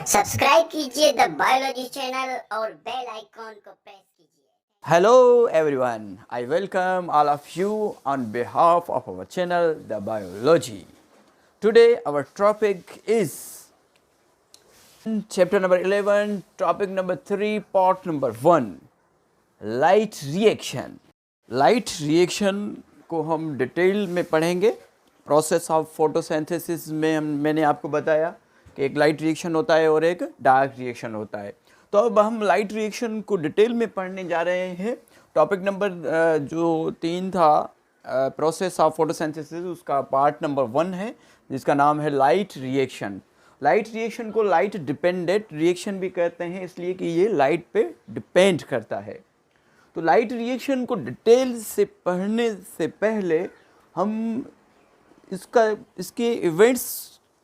Subscribe कीजिए the biology channel और bell icon को प्रेस कीजिए। Hello everyone, I welcome all of you on behalf of our channel The Biology. Today our topic is chapter number 11, topic number 3, part number 1, light reaction. Light reaction को हम detail में पढ़ेंगे। Process of photosynthesis में मैंने आपको बताया कि एक लाइट रिएक्शन होता है और एक डार्क रिएक्शन होता है। तो अब हम लाइट रिएक्शन को डिटेल में पढ़ने जा रहे हैं। टॉपिक नंबर जो 3 था प्रोसेस ऑफ फोटोसिंथेसिस, उसका पार्ट नंबर 1 है जिसका नाम है लाइट रिएक्शन। लाइट रिएक्शन को लाइट डिपेंडेंट रिएक्शन भी कहते हैं, इसलिए कि ये लाइट पे डिपेंड करता है। तो लाइट रिएक्शन को डिटेल से पढ़ने से पहले हम इसके इवेंट्स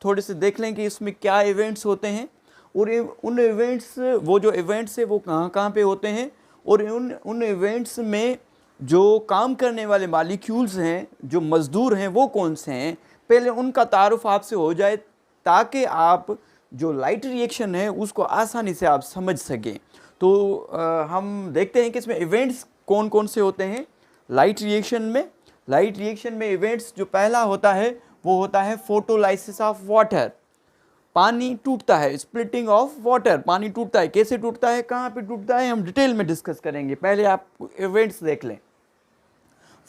थोड़े से देख लें कि इसमें क्या इवेंट्स होते हैं और उन इवेंट्स वो जो इवेंट्स है वो कहाँ कहाँ पे होते हैं और उन इवेंट्स में जो काम करने वाले मॉलिक्यूल्स हैं, जो मज़दूर हैं, वो कौन से हैं, पहले उनका तारुफ आपसे हो जाए ताकि आप जो लाइट रिएक्शन है उसको आसानी से आप समझ सकें। तो हम देखते हैं कि इसमें इवेंट्स कौन कौन से होते हैं लाइट रिएक्शन में। लाइट रिएक्शन में इवेंट्स जो पहला होता है वो होता है फोटोलाइसिस ऑफ वाटर। पानी टूटता है, स्प्लिटिंग ऑफ वाटर, पानी टूटता है। कैसे टूटता है, कहाँ पे टूटता है, हम डिटेल में डिस्कस करेंगे। पहले आप इवेंट्स देख लें।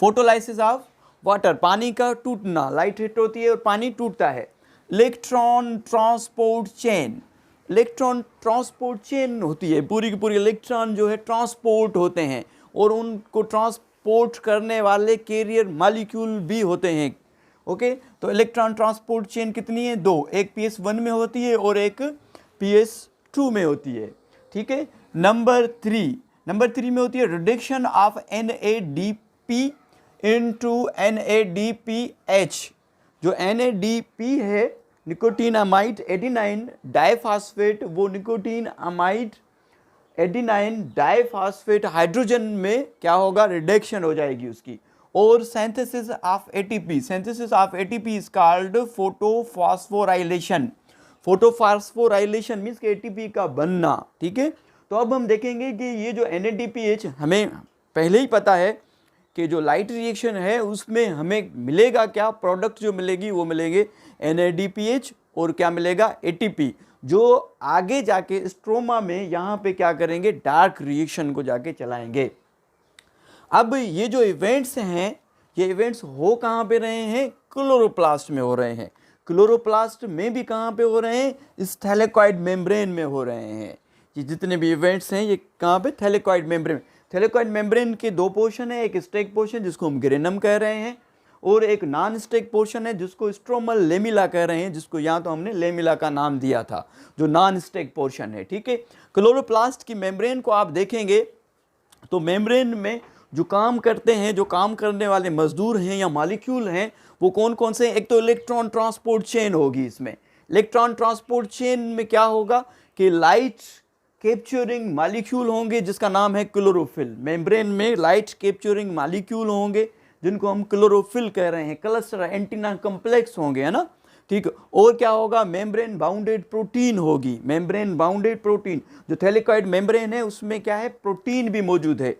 फोटोलाइसिस ऑफ वाटर, पानी का टूटना, लाइट हिट होती है और पानी टूटता है। Electron transport chain, electron transport chain होती है, पूरी की पूरी इलेक्ट्रॉन जो है ट्रांसपोर्ट होते हैं और उनको ट्रांसपोर्ट करने वाले कैरियर मॉलिक्यूल भी होते हैं। ओके, तो इलेक्ट्रॉन ट्रांसपोर्ट चेन कितनी है, 2, एक PS1 में होती है और एक PS2 में होती है। ठीक है। नंबर 3 में होती है reduction of NADP into NADPH। जो NADP है निकोटीन अमाइड एडिनाइन डाइफॉस्फेट, वो nicotine amide adenine diphosphate hydrogen में क्या होगा, रिडक्शन हो जाएगी उसकी। और synthesis of ATP, synthesis of ATP is called photophosphorylation. Photophosphorylation means कि ATP का बनना। ठीक है। तो अब हम देखेंगे कि ये जो NADPH, हमें पहले ही पता है कि जो लाइट रिएक्शन है उसमें हमें मिलेगा क्या, प्रोडक्ट जो मिलेगी वो मिलेंगे NADPH और क्या मिलेगा, ATP, जो आगे जाके स्ट्रोमा में यहाँ पे क्या करेंगे, डार्क रिएक्शन को जाके चलाएंगे। अब ये जो इवेंट्स हैं, ये इवेंट्स हो कहाँ पे रहे हैं, क्लोरोप्लास्ट में हो रहे हैं। क्लोरोप्लास्ट में भी कहाँ पे हो रहे हैं, इस थैलेकॉइड मेम्ब्रेन में हो रहे हैं। ये जितने भी इवेंट्स हैं ये कहाँ पे, थैलेकॉइड मेम्ब्रेन। थैलेकॉइड मेम्ब्रेन के 2 पोर्शन है, एक स्टेक पोर्शन जिसको हम ग्रेनम कह रहे हैं और एक नॉन स्टेक पोर्शन है जिसको स्ट्रोमल लेमिला कह रहे हैं, जिसको यहाँ तो हमने लेमिला का नाम दिया था, जो नॉन स्टेक पोर्शन है। ठीक है। क्लोरोप्लास्ट की मेम्ब्रेन को आप देखेंगे तो मेम्ब्रेन में जो काम करते हैं, जो काम करने वाले मजदूर हैं या मॉलिक्यूल हैं, वो कौन कौन से हैं। एक तो इलेक्ट्रॉन ट्रांसपोर्ट चेन होगी। इसमें इलेक्ट्रॉन ट्रांसपोर्ट चेन में क्या होगा कि लाइट कैप्चरिंग मॉलिक्यूल होंगे जिसका नाम है क्लोरोफिल। मेम्ब्रेन में लाइट कैप्चरिंग मॉलिक्यूल होंगे जिनको हम क्लोरोफिल कह रहे हैं। क्लस्टर एंटीना कम्प्लेक्स होंगे, है ना। ठीक। और क्या होगा, मेम्ब्रेन बाउंडेड प्रोटीन होगी। मेम्ब्रेन बाउंडेड प्रोटीन, जो थैलेकॉइड मेम्ब्रेन है उसमें क्या है, प्रोटीन भी मौजूद है।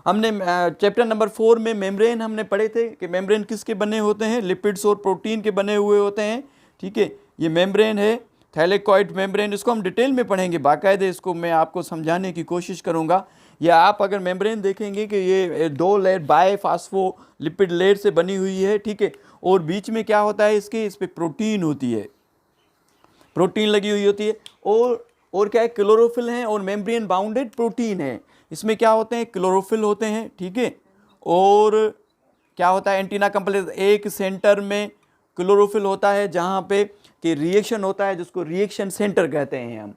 हमने चैप्टर नंबर 4 में मेम्ब्रेन हमने पढ़े थे कि मेम्ब्रेन किसके बने होते हैं, लिपिड्स और प्रोटीन के बने हुए होते हैं। ठीक है। ये मेम्ब्रेन है थैलेकॉइड मेम्ब्रेन, इसको हम डिटेल में पढ़ेंगे बाकायदे, इसको मैं आपको समझाने की कोशिश करूंगा। या आप अगर मेम्ब्रेन देखेंगे कि ये 2 लेयर बायफॉस्फोलिपिड लेयर से बनी हुई है। ठीक है। और बीच में क्या होता है इसके, इस पर प्रोटीन होती है, प्रोटीन लगी हुई होती है। और क्या है, क्लोरोफिल है और मेम्ब्रेन बाउंडेड प्रोटीन है। इसमें क्या होते हैं, क्लोरोफिल होते हैं। ठीक है। और क्या होता है, एंटीना कम्प्लेक्स, एक सेंटर में क्लोरोफिल होता है जहाँ पे कि रिएक्शन होता है, जिसको रिएक्शन सेंटर कहते हैं हम।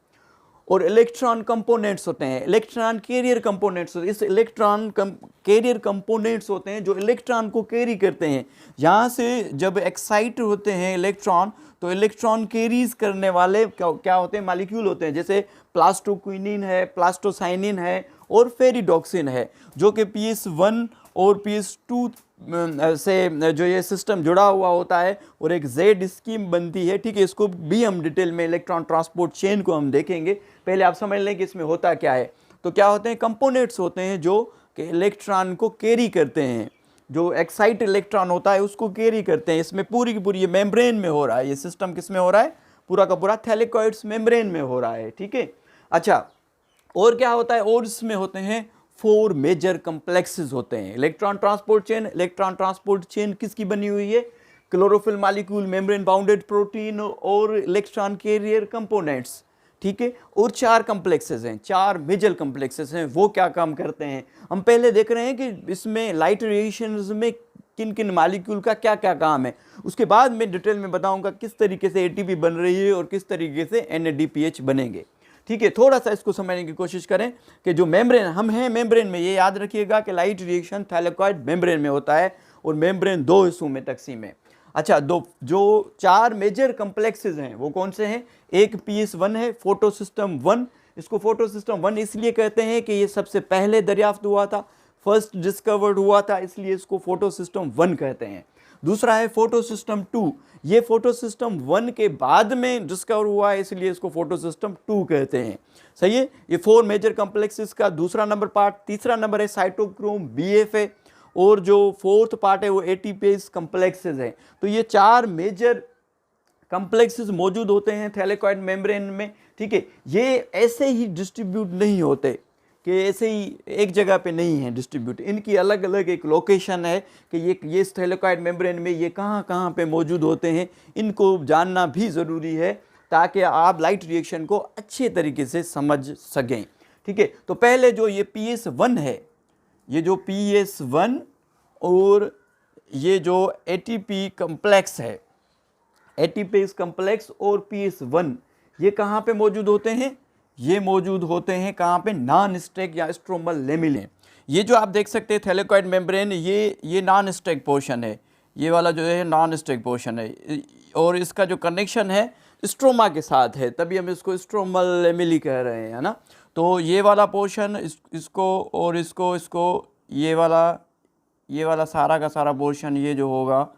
और इलेक्ट्रॉन कंपोनेंट्स होते हैं, इलेक्ट्रॉन कैरियर कंपोनेंट्स होते हैं। इस इलेक्ट्रॉन कैरियर कंपोनेंट्स होते हैं जो इलेक्ट्रॉन को कैरी करते हैं। यहाँ से जब एक्साइट होते हैं इलेक्ट्रॉन, तो इलेक्ट्रॉन कैरीज करने वाले क्या होते हैं, मॉलिक्यूल होते हैं। जैसे प्लास्टोक्विनिन है, प्लास्टोसाइनिन है और फेरिडोक्सिन है, जो कि PS1 और PS2 से जो ये सिस्टम जुड़ा हुआ होता है और एक जेड स्कीम बनती है, ठीक है। इसको भी हम डिटेल में इलेक्ट्रॉन ट्रांसपोर्ट चेन को हम देखेंगे। पहले आप समझ लें कि इसमें होता क्या है। तो क्या होते हैं, कंपोनेंट्स होते हैं जो कि इलेक्ट्रॉन को कैरी करते हैं, जो एक्साइट इलेक्ट्रॉन होता है उसको कैरी करते हैं। इसमें पूरी की पूरी ये मेम्ब्रेन में हो रहा है, ये सिस्टम किस में हो रहा है, पूरा का पूरा थैलेकॉइड्स मेम्ब्रेन में हो रहा है, ठीक है। अच्छा, और क्या होता है, और इसमें होते हैं 4 मेजर कम्प्लेक्सेस होते हैं। इलेक्ट्रॉन ट्रांसपोर्ट चेन किसकी बनी हुई है, chlorophyll molecule, membrane bounded protein और इलेक्ट्रॉन कैरियर कंपोनेंट्स, ठीक है। और 4 कम्प्लेक्सेस हैं, 4 मेजर कम्प्लेक्सेस हैं। वो क्या काम करते हैं, हम पहले देख रहे हैं कि इसमें लाइट रेडिएशंस में किन किन मॉलिक्यूल का क्या क्या काम है। उसके बाद मैं डिटेल में बताऊंगा किस तरीके से एटीपी बन रही है और किस तरीके से NADPH बनेंगे, ठीक है। थोड़ा सा इसको समझने की कोशिश करें कि जो मेम्ब्रेन हम हैं, मेम्ब्रेन में ये याद रखिएगा कि लाइट रिएक्शन थैलेकॉइड मेम्ब्रेन में होता है और मेम्ब्रेन 2 हिस्सों में तकसीम है। अच्छा, जो 4 मेजर कम्प्लेक्सेस हैं वो कौन से हैं, एक PS1 है, फोटो सिस्टम 1। इसको फोटो सिस्टम 1 इसलिए कहते हैं कि ये सबसे पहले दरियाफ्त हुआ था, फर्स्ट डिस्कवर्ड हुआ था, इसलिए इसको फोटो सिस्टम 1 कहते हैं। दूसरा है फोटो सिस्टम 2, ये फोटो सिस्टम 1 के बाद में डिस्कवर हुआ है, इसलिए इसको फोटो सिस्टम 2 कहते हैं, सही है। ये 4 मेजर कम्प्लेक्सेस का दूसरा नंबर पार्ट। तीसरा नंबर है साइटोक्रोम BF है, और जो 4th पार्ट है वो ATPase कम्प्लेक्सेस है। तो ये 4 मेजर कम्प्लेक्सेस मौजूद होते हैं थैलेकॉइड मेम्ब्रेन में, ठीक है। ये ऐसे ही डिस्ट्रीब्यूट नहीं होते कि ऐसे ही एक जगह पे नहीं है डिस्ट्रीब्यूट, इनकी अलग अलग एक लोकेशन है कि ये थैलेकॉइड मेम्ब्रेन में ये कहाँ पे मौजूद होते हैं। इनको जानना भी ज़रूरी है ताकि आप लाइट रिएक्शन को अच्छे तरीके से समझ सकें, ठीक है। तो पहले जो ये PS1 है, ये जो PS1 और ये जो ATP कम्प्लेक्स है, ATPase कम्प्लेक्स और PS1, ये कहाँ पे मौजूद होते हैं, ये मौजूद होते हैं कहाँ पे, नॉन स्टैक या स्ट्रोमल लेमिने। ये जो आप देख सकते हैं थैलेकॉइड मेम्ब्रेन, ये नॉन स्टैक पोर्शन है, ये वाला जो है नॉन स्टैक पोर्शन है, और इसका जो कनेक्शन है स्ट्रोमा के साथ है, तभी हम इसको स्ट्रोमल लेमिली कह रहे हैं, है ना। तो ये वाला पोर्शन इसको और इसको ये वाला सारा का सारा पोर्शन, ये जो होगा,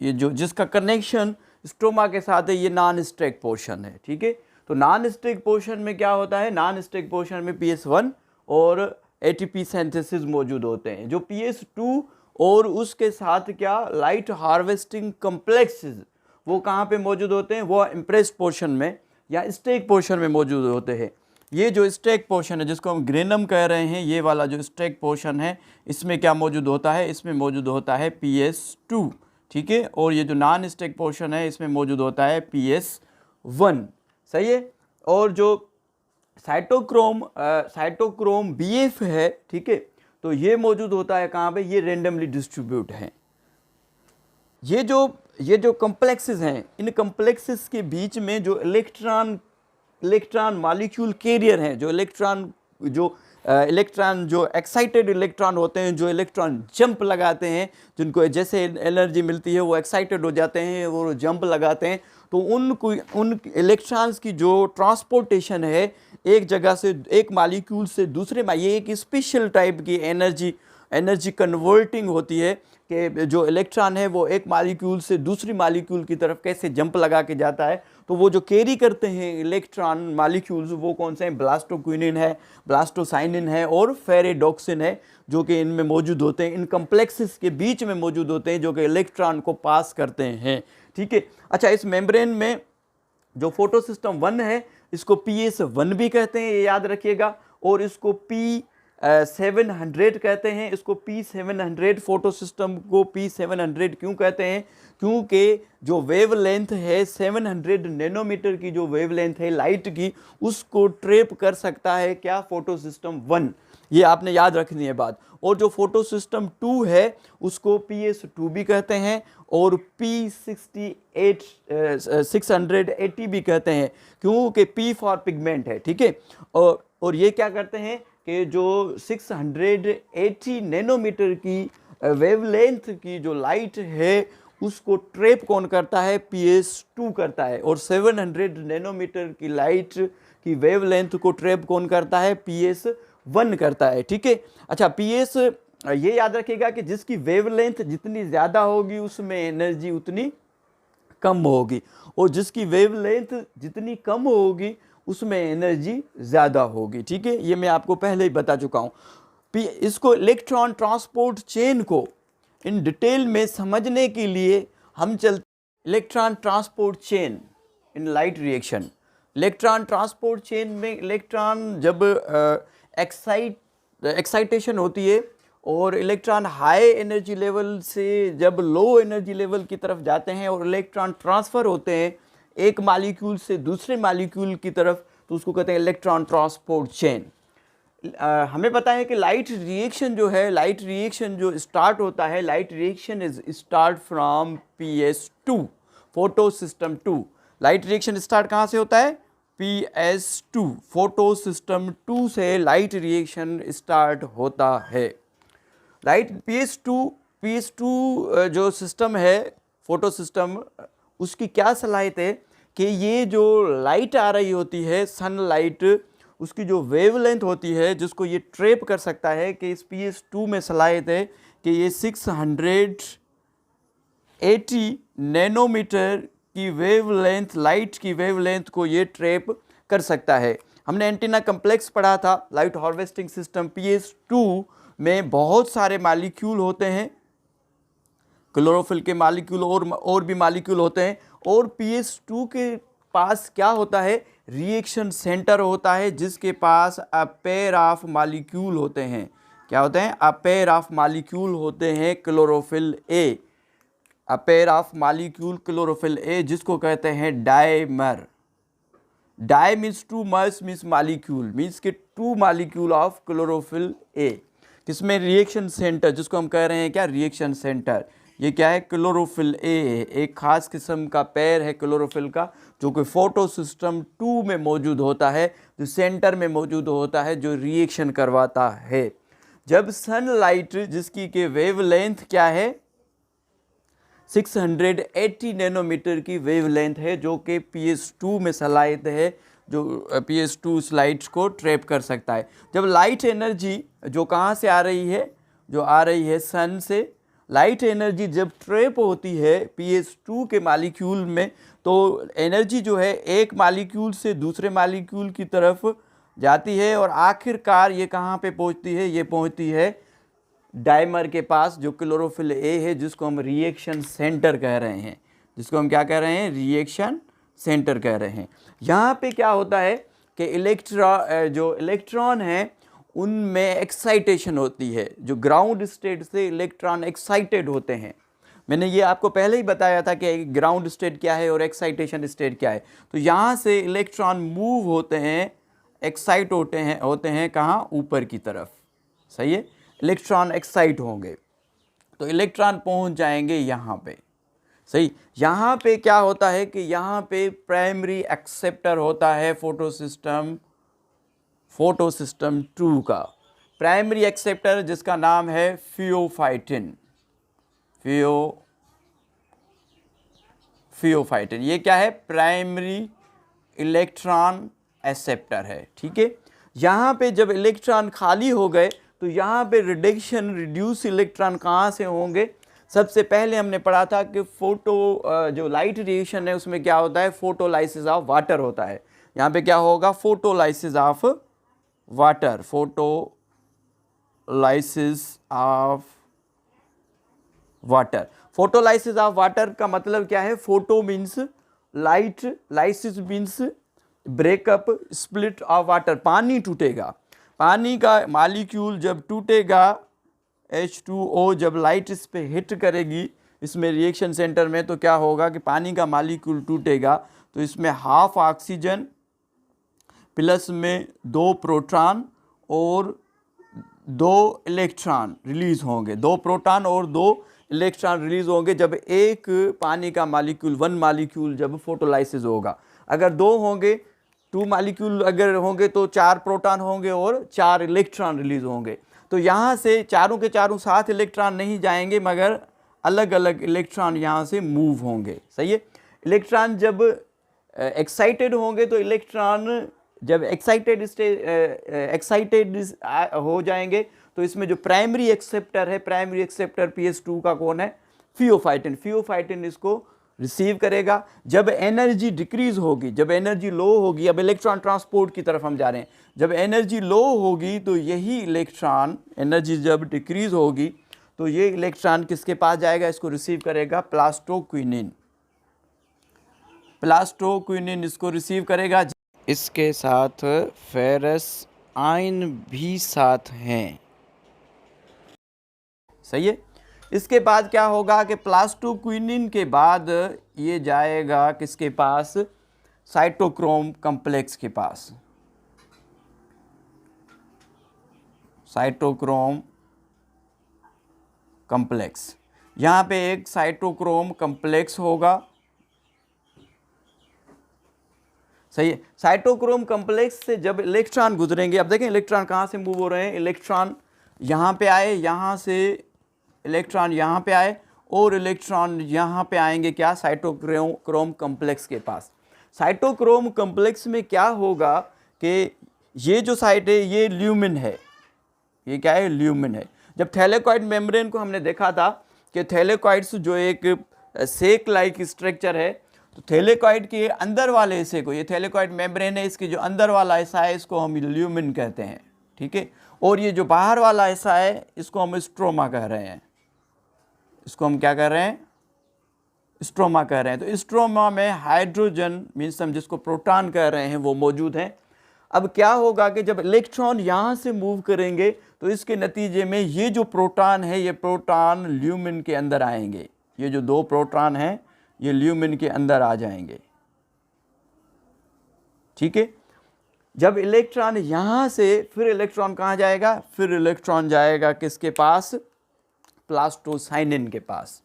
ये जो जिसका कनेक्शन स्ट्रोमा के साथ है, ये नॉन स्टैक पोर्शन है, ठीक है। तो नॉन स्टैक पोर्शन में क्या होता है, नॉन स्टैक पोर्शन में PS1 और ATP सिंथेसिस मौजूद होते हैं। जो PS2 और उसके साथ क्या लाइट हार्वेस्टिंग कम्प्लेक्सेस, वो कहाँ पे मौजूद होते हैं, वो इम्प्रेस्ड पोर्शन में या स्टैक पोर्शन में मौजूद होते हैं। ये जो स्टैक पोर्शन है जिसको हम ग्रेनम कह रहे हैं, ये वाला जो स्टैक पोर्शन है, इसमें क्या मौजूद होता है, इसमें मौजूद होता है PS2, ठीक है। और ये जो नॉन स्टैक पोर्शन है इसमें मौजूद होता है PS1, सही है। और जो साइटोक्रोम BF है, ठीक है, तो ये मौजूद होता है कहाँ पे, ये रेंडमली डिस्ट्रीब्यूट है। ये जो कम्प्लेक्सेस हैं, इन कम्प्लेक्सेस के बीच में जो इलेक्ट्रॉन मॉलिक्यूल कैरियर हैं, जो इलेक्ट्रॉन जो एक्साइटेड इलेक्ट्रॉन होते हैं, जो इलेक्ट्रॉन जंप लगाते हैं, जिनको जैसे एनर्जी मिलती है वो एक्साइटेड हो जाते हैं, वो जंप लगाते हैं, तो उन इलेक्ट्रॉन्स की जो ट्रांसपोर्टेशन है एक जगह से, एक मॉलिक्यूल से दूसरे में, ये एक स्पेशल टाइप की एनर्जी कन्वर्टिंग होती है कि जो इलेक्ट्रॉन है वो एक मॉलिक्यूल से दूसरी मॉलिक्यूल की तरफ कैसे जंप लगा के जाता है। तो वो जो कैरी करते हैं इलेक्ट्रॉन मॉलिक्यूल्स, वो कौन से हैं, ब्लास्टोक्विनिन है, ब्लास्टोसाइनिन है और फेरेडोक्सिन है, जो कि इनमें मौजूद होते हैं, इन कम्प्लेक्सेस के बीच में मौजूद होते हैं, जो कि इलेक्ट्रॉन को पास करते हैं, ठीक है। अच्छा, इस मेम्ब्रेन में जो फोटो सिस्टम 1 है, इसको PS1 भी कहते हैं, ये याद रखिएगा, और इसको P700 कहते हैं। इसको P700 फोटो सिस्टम को P700 क्यों कहते हैं, क्योंकि जो वेवलेंथ है 700 नैनोमीटर की जो वेवलेंथ है लाइट की, उसको ट्रैप कर सकता है क्या, फोटो सिस्टम 1, ये आपने याद रखनी है बात। और जो फोटो सिस्टम 2 है उसको PS2 भी कहते हैं और P680 भी कहते हैं, क्योंकि P फॉर पिगमेंट है, ठीक है। और ये क्या करते हैं कि जो 680 नैनोमीटर की वेवलेंथ की जो लाइट है उसको ट्रैप कौन करता है, PS2 करता है, और 700 नैनोमीटर की लाइट की वेवलेंथ को ट्रैप कौन करता है, PS1 करता है, ठीक है। अच्छा, ये याद रखिएगा कि जिसकी वेवलेंथ जितनी ज़्यादा होगी उसमें एनर्जी उतनी कम होगी, और जिसकी वेवलेंथ जितनी कम होगी उसमें एनर्जी ज़्यादा होगी। ठीक है, ये मैं आपको पहले ही बता चुका हूँ। इसको इलेक्ट्रॉन ट्रांसपोर्ट चेन को इन डिटेल में समझने के लिए हम चलते electron transport chain in light reaction. Electron transport chain में इलेक्ट्रॉन जब एक्साइटेशन होती है और इलेक्ट्रॉन हाई एनर्जी लेवल से जब लो एनर्जी लेवल की तरफ जाते हैं और इलेक्ट्रॉन ट्रांसफ़र होते हैं एक मॉलिक्यूल से दूसरे मॉलिक्यूल की तरफ, तो उसको कहते हैं इलेक्ट्रॉन ट्रांसपोर्ट चेन। हमें पता है कि लाइट रिएक्शन जो है, लाइट रिएक्शन जो स्टार्ट होता है, light reaction is start from PS2, photo system 2। Light reaction start कहाँ से होता है? PS2, फोटो सिस्टम 2 से लाइट रिएक्शन स्टार्ट होता है। लाइट PS2 जो सिस्टम है, फोटो सिस्टम, उसकी क्या सलाहियत है कि ये जो लाइट आ रही होती है सनलाइट, उसकी जो वेवलेंथ होती है जिसको ये ट्रैप कर सकता है, कि इस PS2 में सलाहियत है कि ये 680 नैनोमीटर की वेवलेंथ, लाइट की वेवलेंथ को ये ट्रैप कर सकता है। हमने एंटीना कम्प्लेक्स पढ़ा था। लाइट हार्वेस्टिंग सिस्टम PS2 में बहुत सारे मॉलिक्यूल होते हैं, क्लोरोफिल के मॉलिक्यूल और भी मॉलिक्यूल होते हैं, और PS2 के पास क्या होता है? रिएक्शन सेंटर होता है जिसके पास अ पेयर ऑफ मॉलिक्यूल होते हैं। क्या होते हैं? अ पेयर ऑफ मॉलिक्यूल होते हैं chlorophyll A, a pair of molecule chlorophyll A, जिसको कहते हैं dimer. Di means two, mers means molecule, means के two molecule of chlorophyll A. किसमें? रिएक्शन सेंटर, जिसको हम कह रहे हैं क्या? Reaction centre. ये क्या है? क्लोरोफिल ए, एक खास किस्म का पेयर है क्लोरोफिल का, जो कि फोटो सिस्टम 2 में मौजूद होता है, जो सेंटर में मौजूद होता है, जो रिएक्शन करवाता है। जब सनलाइट, जिसकी के वेवलेंथ क्या है? 680 नैनोमीटर की वेवलेंथ है, जो कि PS2 में सलाहियत है, जो PS2 उस लाइट को ट्रैप कर सकता है। जब लाइट एनर्जी जो कहाँ से आ रही है? जो आ रही है सन से। लाइट एनर्जी जब ट्रैप होती है PS2 के मॉलिक्यूल में, तो एनर्जी जो है एक मॉलिक्यूल से दूसरे मॉलिक्यूल की तरफ जाती है, और आखिरकार ये कहाँ पे पहुँचती है? ये पहुँचती है डायमर के पास, जो क्लोरोफिल ए है, जिसको हम रिएक्शन सेंटर कह रहे हैं। जिसको हम क्या कह रहे हैं? रिएक्शन सेंटर कह रहे हैं। यहाँ पे क्या होता है कि जो इलेक्ट्रॉन है उनमें एक्साइटेशन होती है। जो ग्राउंड स्टेट से इलेक्ट्रॉन एक्साइटेड होते हैं, मैंने ये आपको पहले ही बताया था कि ग्राउंड स्टेट क्या है और एक्साइटेशन स्टेट क्या है। तो यहाँ से इलेक्ट्रॉन मूव होते हैं, एक्साइट होते हैं कहाँ? ऊपर की तरफ। सही है, इलेक्ट्रॉन एक्साइट होंगे तो इलेक्ट्रॉन पहुँच जाएंगे यहाँ पे। सही, यहाँ पे क्या होता है कि यहाँ पे प्राइमरी एक्सेप्टर होता है फोटो सिस्टम 2 का। प्राइमरी एक्सेप्टर जिसका नाम है फियोफाइटिन। फियोफाइटिन, ये क्या है? प्राइमरी इलेक्ट्रॉन एक्सेप्टर है। ठीक है, यहाँ पे जब इलेक्ट्रॉन खाली हो गए तो यहाँ पे रिड्यूस इलेक्ट्रॉन कहाँ से होंगे? सबसे पहले हमने पढ़ा था कि जो लाइट रिएक्शन है उसमें क्या होता है? फोटोलाइसिस ऑफ वाटर होता है। यहाँ पे क्या होगा? Photolysis of water. Photolysis of water का मतलब क्या है? Photo means light, lysis means breakup, split of water. पानी टूटेगा, पानी का मॉलिक्यूल जब टूटेगा, H2O जब लाइट इस पे हिट करेगी इसमें रिएक्शन सेंटर में, तो क्या होगा कि पानी का मॉलिक्यूल टूटेगा, तो इसमें हाफ ऑक्सीजन प्लस में 2 प्रोटॉन और 2 इलेक्ट्रॉन रिलीज होंगे। 2 प्रोटॉन और 2 इलेक्ट्रॉन रिलीज होंगे जब एक पानी का मॉलिक्यूल, 1 मॉलिक्यूल जब फोटोलाइसिस होगा। अगर 2 होंगे, 2 मॉलिक्यूल अगर होंगे तो 4 प्रोटॉन होंगे और 4 इलेक्ट्रॉन रिलीज होंगे। तो यहाँ से चारों के चारों साथ इलेक्ट्रॉन नहीं जाएंगे, मगर अलग अलग इलेक्ट्रॉन यहाँ से मूव होंगे। सही है, इलेक्ट्रॉन जब एक्साइटेड होंगे तो इलेक्ट्रॉन जब एक्साइटेड हो जाएंगे तो इसमें जो प्राइमरी एक्सेप्टर है, प्राइमरी एक्सेप्टर PS2 का कौन है? फियोफाइटिन। फियोफाइटिन इसको रिसीव करेगा। जब एनर्जी डिक्रीज होगी, जब एनर्जी लो होगी, अब इलेक्ट्रॉन ट्रांसपोर्ट की तरफ हम जा रहे हैं, जब एनर्जी लो होगी तो यही इलेक्ट्रॉन, एनर्जी जब डिक्रीज होगी तो ये इलेक्ट्रॉन किसके पास जाएगा? इसको रिसीव करेगा प्लास्टोक्विनिन। प्लास्टोक्विनिन इसको रिसीव करेगा। इसके साथ फेरस आयन भी साथ हैं, सही है। इसके बाद क्या होगा कि प्लास्टोक्विनिन के बाद ये जाएगा किसके पास? साइटोक्रोम कॉम्प्लेक्स के पास। साइटोक्रोम कॉम्प्लेक्स, यहाँ पे एक साइटोक्रोम कॉम्प्लेक्स होगा, सही है। साइटोक्रोम कॉम्प्लेक्स से जब इलेक्ट्रॉन गुजरेंगे, अब देखें इलेक्ट्रॉन कहाँ से मूव हो रहे हैं, इलेक्ट्रॉन यहाँ पे आए, यहाँ से इलेक्ट्रॉन यहाँ पे आए और इलेक्ट्रॉन यहाँ पे आएंगे क्या? साइटोक्रोम कॉम्प्लेक्स के पास। साइटोक्रोम कॉम्प्लेक्स में क्या होगा कि ये जो साइट है ये ल्यूमिन है, ये क्या है? ल्यूमिन है। जब थैलेकॉइड मेम्ब्रेन को हमने देखा था कि थैलेकॉइड्स जो एक सेक लाइक स्ट्रक्चर है, तो थैलेकॉइड के अंदर वाले हिस्से को, ये थैलेकॉइड मेम्ब्रेन है, इसके जो अंदर वाला हिस्सा है इसको हम ल्यूमिन कहते हैं, ठीक है। और ये जो बाहर वाला हिस्सा है इसको हम स्ट्रोमा कह रहे हैं। इसको हम क्या कह रहे हैं? स्ट्रोमा कह रहे हैं। तो स्ट्रोमा में हाइड्रोजन मीन्स हम जिसको प्रोटॉन कह रहे हैं वो मौजूद हैं। अब क्या होगा कि जब इलेक्ट्रॉन यहाँ से मूव करेंगे तो इसके नतीजे में ये जो प्रोटॉन है, ये प्रोटॉन ल्यूमिन के अंदर आएंगे। ये जो दो प्रोटॉन हैं ये ल्यूमिन के अंदर आ जाएंगे, ठीक है। जब इलेक्ट्रॉन यहाँ से, फिर इलेक्ट्रॉन कहाँ जाएगा? फिर इलेक्ट्रॉन जाएगा किसके पास? प्लास्टोसाइनिन के पास।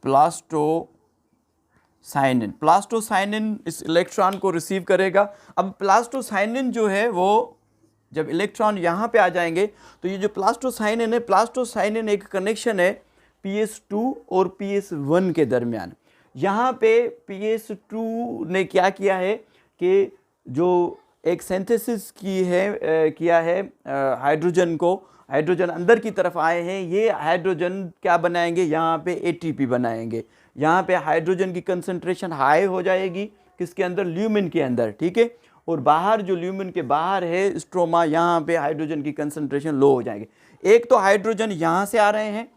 प्लास्टोसाइनिन, प्लास्टोसाइनिन इस इलेक्ट्रॉन को रिसीव करेगा। अब प्लास्टोसाइनिन जो है वो जब इलेक्ट्रॉन यहाँ पे आ जाएंगे तो ये जो प्लास्टोसाइनिन है, प्लास्टोसाइनिन एक कनेक्शन है PS2 और PS1 के दरमियान। यहाँ पे PS2 ने क्या किया है कि जो एक सिंथेसिस किया है हाइड्रोजन को, हाइड्रोजन अंदर की तरफ आए हैं, ये हाइड्रोजन क्या बनाएंगे? यहाँ पे ATP बनाएंगे। यहाँ पे हाइड्रोजन की कंसंट्रेशन हाई हो जाएगी, किसके अंदर? ल्यूमिन के अंदर, ठीक है। और बाहर जो ल्यूमिन के बाहर है स्ट्रोमा, यहाँ पे हाइड्रोजन की कंसंट्रेशन लो हो जाएगी। एक तो हाइड्रोजन यहाँ से आ रहे हैं,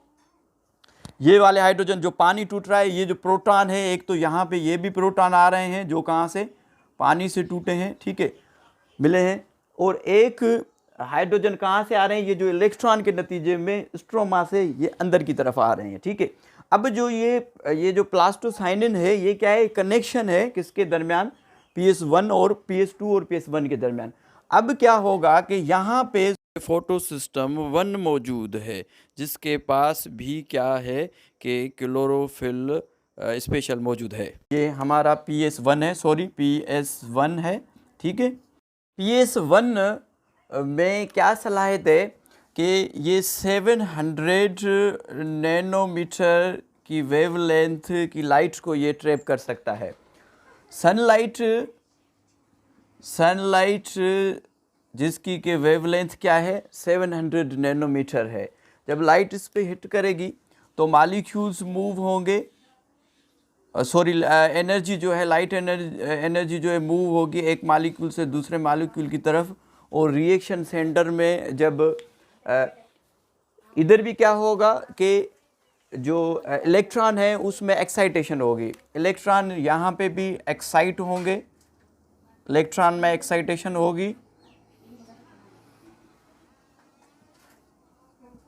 ये वाले हाइड्रोजन जो पानी टूट रहा है, ये जो प्रोटॉन है, एक तो यहाँ पे ये भी प्रोटॉन आ रहे हैं जो कहाँ से? पानी से टूटे हैं, ठीक है, मिले हैं। और एक हाइड्रोजन कहाँ से आ रहे हैं? ये जो इलेक्ट्रॉन के नतीजे में स्ट्रोमा से ये अंदर की तरफ आ रहे हैं, ठीक है। अब जो ये जो प्लास्टोसाइनिन है ये क्या है? कनेक्शन है किसके दरमियान? PS1 और PS2 और PS1 के दरमियान। अब क्या होगा कि यहाँ पे फोटोसिस्टम 1 मौजूद है, जिसके पास भी क्या है कि क्लोरोफिल स्पेशल मौजूद है। ये हमारा PS1 है, सॉरी PS1 है, ठीक है। PS1 में क्या सलाहियत है कि ये 700 नैनोमीटर की वेवलेंथ की लाइट को ये ट्रैप कर सकता है। सनलाइट जिसकी के वेवलेंथ क्या है? 700 नैनोमीटर है। जब लाइट इस पे हिट करेगी तो मॉलिक्यूल्स मूव होंगे, सॉरी एनर्जी जो है, लाइट एनर्जी जो है मूव होगी एक मॉलिक्यूल से दूसरे मॉलिक्यूल की तरफ। और रिएक्शन सेंटर में जब इधर भी क्या होगा कि जो इलेक्ट्रॉन है उसमें एक्साइटेशन होगी, इलेक्ट्रॉन यहाँ पे भी एक्साइट होंगे, इलेक्ट्रॉन में एक्साइटेशन होगी,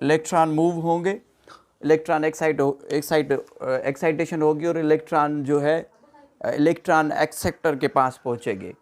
इलेक्ट्रॉन मूव होंगे, इलेक्ट्रॉन एक्साइटेशन होगी और इलेक्ट्रॉन जो है इलेक्ट्रॉन एक्सेप्टर के पास पहुँचेंगे।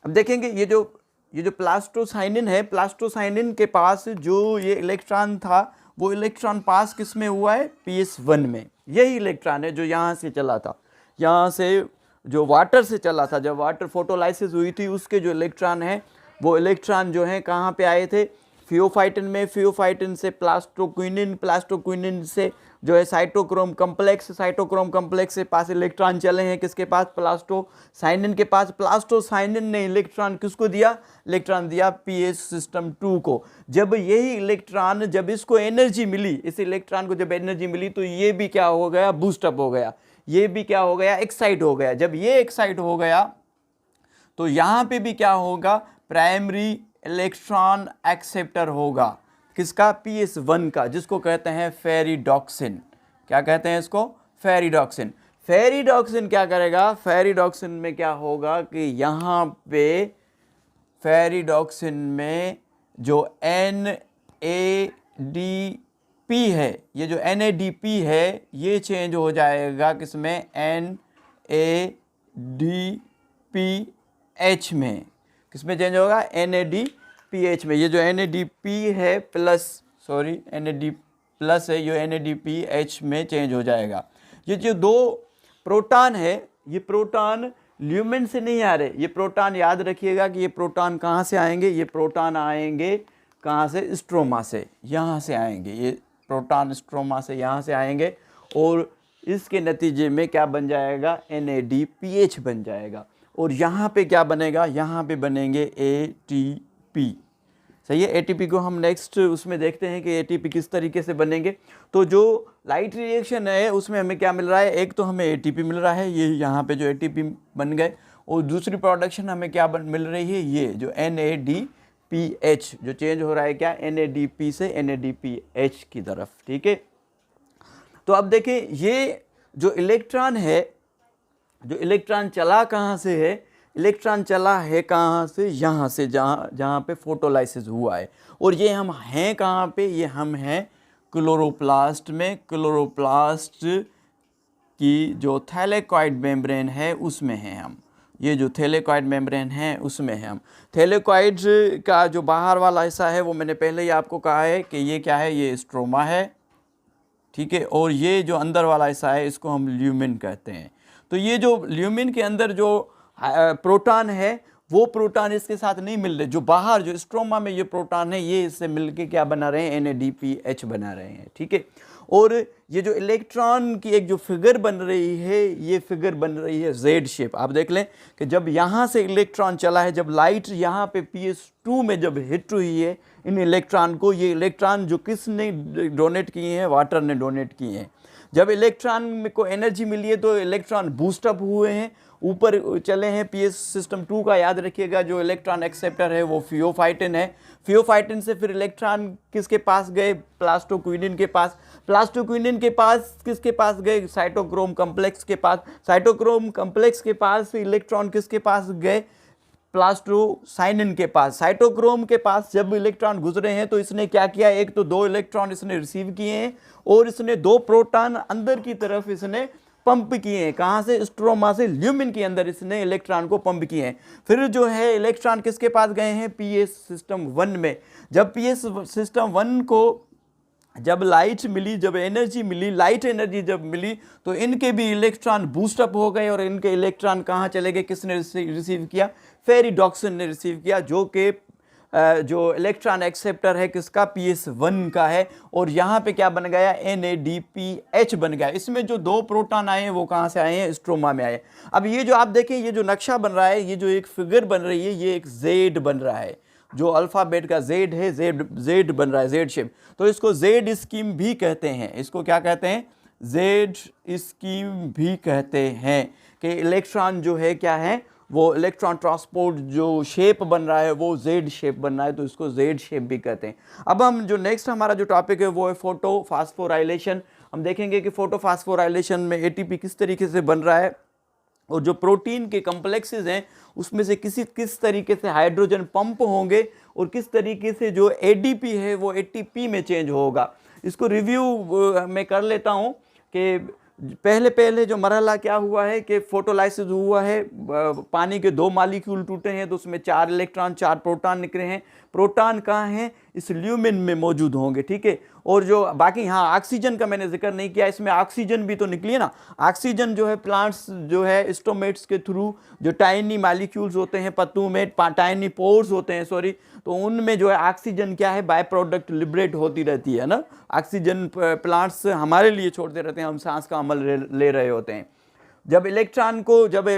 अब देखेंगे ये जो प्लास्टोसाइनिन है, प्लास्टोसाइनिन के पास जो ये इलेक्ट्रॉन था वो इलेक्ट्रॉन पास किस में हुआ है? PS1 में। यही इलेक्ट्रॉन है जो यहाँ से चला था, यहाँ से जो वाटर से चला था, जब वाटर फोटोलाइसिस हुई थी उसके जो इलेक्ट्रॉन है वो इलेक्ट्रॉन जो है कहाँ पे आए थे? फियोफाइटिन से प्लास्टोक्विनिन से जो है साइटोक्रोम कम्प्लेक्स से पास इलेक्ट्रॉन चले हैं किसके पास, प्लास्टोसाइनिन के पास। प्लास्टोसाइनिन ने इलेक्ट्रॉन किसको दिया, इलेक्ट्रॉन दिया पीएच सिस्टम 2 को। जब यही इलेक्ट्रॉन, जब इसको एनर्जी मिली, इस इलेक्ट्रॉन को जब एनर्जी मिली तो ये भी क्या हो गया, बूस्टअप हो गया, ये भी क्या हो गया, एक्साइट हो गया। जब ये एक्साइट हो गया तो यहाँ पे भी क्या होगा, प्राइमरी इलेक्ट्रॉन एक्सेप्टर होगा किसका, PS1 का, जिसको कहते हैं फेरिडॉक्सिन। क्या कहते हैं इसको, फेरिडॉक्सिन। फेरिडॉक्सिन क्या करेगा, फेरिडॉक्सिन में क्या होगा कि यहाँ पे फेरिडॉक्सिन में जो NADP है, ये जो NADP है ये चेंज हो जाएगा किसमें, NADPH में। किसमें चेंज होगा, NADPH में। ये जो NADP है NAD प्लस है, ये NADPH में चेंज हो जाएगा। ये जो दो प्रोटॉन है, ये प्रोटॉन ल्यूमेन से नहीं आ रहे, ये प्रोटॉन याद रखिएगा कि ये प्रोटॉन कहाँ से आएंगे, ये प्रोटॉन आएंगे कहाँ से, स्ट्रोमा से, यहाँ से आएंगे। ये प्रोटॉन स्ट्रोमा से यहाँ से आएंगे और इसके नतीजे में क्या बन जाएगा, NADPH बन जाएगा। और यहाँ पे क्या बनेगा, यहाँ पे बनेंगे ATP। सही है, ATP को हम नेक्स्ट उसमें देखते हैं कि ATP किस तरीके से बनेंगे। तो जो लाइट रिएक्शन है उसमें हमें क्या मिल रहा है, एक तो हमें ATP मिल रहा है, ये यहाँ पे जो ATP बन गए, और दूसरी प्रोडक्शन हमें क्या मिल रही है, ये जो NADPH जो चेंज हो रहा है क्या, NADP से NADPH की तरफ। ठीक है, तो अब देखें ये जो इलेक्ट्रॉन है, जो इलेक्ट्रॉन चला कहाँ से है, इलेक्ट्रॉन चला है कहाँ से, यहाँ से, जहाँ पे फोटोलाइसिस हुआ है। और ये हम हैं कहाँ पे, ये हम हैं क्लोरोप्लास्ट में। क्लोरोप्लास्ट की जो थैलेकॉइड मेम्ब्रेन है उसमें हैं हम, ये जो थैलेकॉइड मेम्ब्रेन है उसमें हैं हम। थैलेकॉइड का जो बाहर वाला हिस्सा है वो मैंने पहले ही आपको कहा है कि ये क्या है, ये स्ट्रोमा है। ठीक है, और ये जो अंदर वाला हिस्सा है इसको हम ल्यूमेन कहते हैं। तो ये जो ल्यूमेन के अंदर जो प्रोटॉन है वो प्रोटॉन इसके साथ नहीं मिल रहे, जो बाहर जो स्ट्रोमा में ये प्रोटॉन है ये इससे मिलके क्या बना रहे हैं, NADPH बना रहे हैं। ठीक है, और ये जो इलेक्ट्रॉन की एक जो फिगर बन रही है, ये फिगर बन रही है Z शेप। आप देख लें कि जब यहाँ से इलेक्ट्रॉन चला है, जब लाइट यहाँ पे PS2 में जब हिट हुई है इन इलेक्ट्रॉन को, ये इलेक्ट्रॉन जो किसने डोनेट किए हैं, वाटर ने डोनेट किए हैं। जब इलेक्ट्रॉन को एनर्जी मिली है तो इलेक्ट्रॉन बूस्टअप हुए हैं, ऊपर चले हैं। पीएच सिस्टम 2 का याद रखिएगा, जो इलेक्ट्रॉन एक्सेप्टर है वो फियोफाइटिन है। फियोफाइटिन से फिर इलेक्ट्रॉन किसके पास गए, प्लास्टोक्विनिन के पास। प्लास्टोक्विनिन के पास किसके पास गए, साइटोक्रोम कम्प्लेक्स के पास। साइटोक्रोम कम्प्लेक्स के पास इलेक्ट्रॉन किसके पास गए, प्लास्टोसाइनिन के पास। साइटोक्रोम के पास जब इलेक्ट्रॉन गुजरे हैं तो इसने क्या किया, एक तो 2 इलेक्ट्रॉन इसने रिसीव किए हैं और इसने 2 प्रोटॉन अंदर की तरफ इसने पंप किए हैं। कहाँ से, स्ट्रोमा से ल्यूमिन के अंदर इसने इलेक्ट्रॉन को पंप किए हैं। फिर जो है इलेक्ट्रॉन किसके पास गए हैं, पीएच सिस्टम 1 में। जब पीएच सिस्टम 1 को जब लाइट मिली, जब एनर्जी मिली, लाइट एनर्जी जब मिली तो इनके भी इलेक्ट्रॉन बूस्टअप हो गए और इनके इलेक्ट्रॉन कहाँ चले गए, किसने रिसीव किया, फेरिडॉक्सिन ने रिसीव किया, जो कि जो इलेक्ट्रॉन एक्सेप्टर है किसका, PS1 का है। और यहाँ पे क्या बन गया, NADPH बन गया। इसमें जो 2 प्रोटॉन आए हैं वो कहाँ से आए हैं, स्ट्रोमा में आए। अब ये जो आप देखें, ये जो नक्शा बन रहा है, ये जो एक फिगर बन रही है, ये एक Z बन रहा है, जो अल्फ़ाबेट का Z है, Z बन रहा है, Z शेप। तो इसको Z स्कीम भी कहते हैं। इसको क्या कहते हैं, Z स्कीम भी कहते हैं कि इलेक्ट्रॉन जो है क्या है, वो इलेक्ट्रॉन ट्रांसपोर्ट जो शेप बन रहा है वो Z शेप बन रहा है, तो इसको Z शेप भी कहते हैं। अब हम जो नेक्स्ट हमारा जो टॉपिक है वो है फोटोफास्फोराइलेशन। हम देखेंगे कि फोटोफास्फोराइलेशन में ATP किस तरीके से बन रहा है और जो प्रोटीन के कम्प्लेक्सेस हैं उसमें से किस तरीके से हाइड्रोजन पंप होंगे और किस तरीके से जो ADP है वो ATP में चेंज होगा। इसको रिव्यू में कर लेता हूँ कि पहले जो मरहला क्या हुआ है कि फोटोलाइसिस हुआ है, पानी के 2 मॉलिक्यूल टूटे हैं तो उसमें 4 इलेक्ट्रॉन 4 प्रोटॉन निकले हैं। प्रोटॉन कहाँ हैं, इस ल्यूमिन में मौजूद होंगे, ठीक है। और जो बाकी, हाँ ऑक्सीजन का मैंने जिक्र नहीं किया, इसमें ऑक्सीजन भी तो निकली है ना। ऑक्सीजन जो है प्लांट्स जो है स्टोमेट्स के थ्रू, जो टाइनी मॉलिक्यूल्स होते हैं पत्तों में, टाइनी पोर्स होते हैं सॉरी, तो उनमें जो है ऑक्सीजन क्या है, बाय प्रोडक्ट लिबरेट होती रहती है ना। ऑक्सीजन प्लांट्स हमारे लिए छोड़ते रहते हैं, हम सांस का अमल ले रहे होते हैं। जब इलेक्ट्रॉन को, जब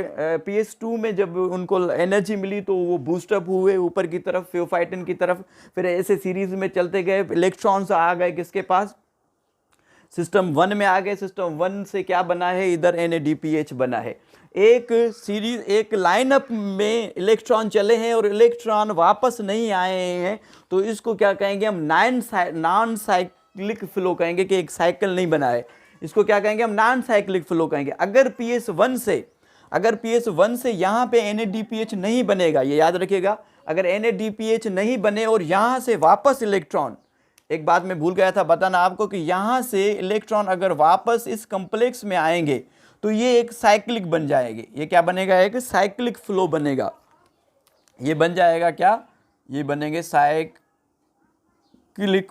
PS2 में जब उनको एनर्जी मिली तो वो बूस्टअप हुए ऊपर की तरफ, फेओफाइटिन की तरफ, फिर ऐसे सीरीज में चलते गए, इलेक्ट्रॉन्स आ गए किसके पास, सिस्टम 1 में आ गए। सिस्टम 1 से क्या बना है, इधर NADPH बना है। एक सीरीज, एक लाइनअप में इलेक्ट्रॉन चले हैं और इलेक्ट्रॉन वापस नहीं आए हैं, तो इसको क्या कहेंगे हम, नॉन साइक्लिक फ्लो कहेंगे, कि एक साइकिल नहीं बना है। इसको क्या कहेंगे हम, नॉन साइक्लिक फ्लो कहेंगे। अगर PS1 से यहाँ पे NADPH नहीं बनेगा, ये याद रखिएगा, अगर NADPH नहीं बने और यहाँ से वापस इलेक्ट्रॉन, एक बात मैं भूल गया था बताना आपको, कि यहाँ से इलेक्ट्रॉन अगर वापस इस कॉम्प्लेक्स में आएंगे तो ये एक साइक्लिक बन जाएगी। ये क्या बनेगा, एक साइक्लिक फ्लो बनेगा। ये बन जाएगा क्या, ये बनेंगे साइक्लिक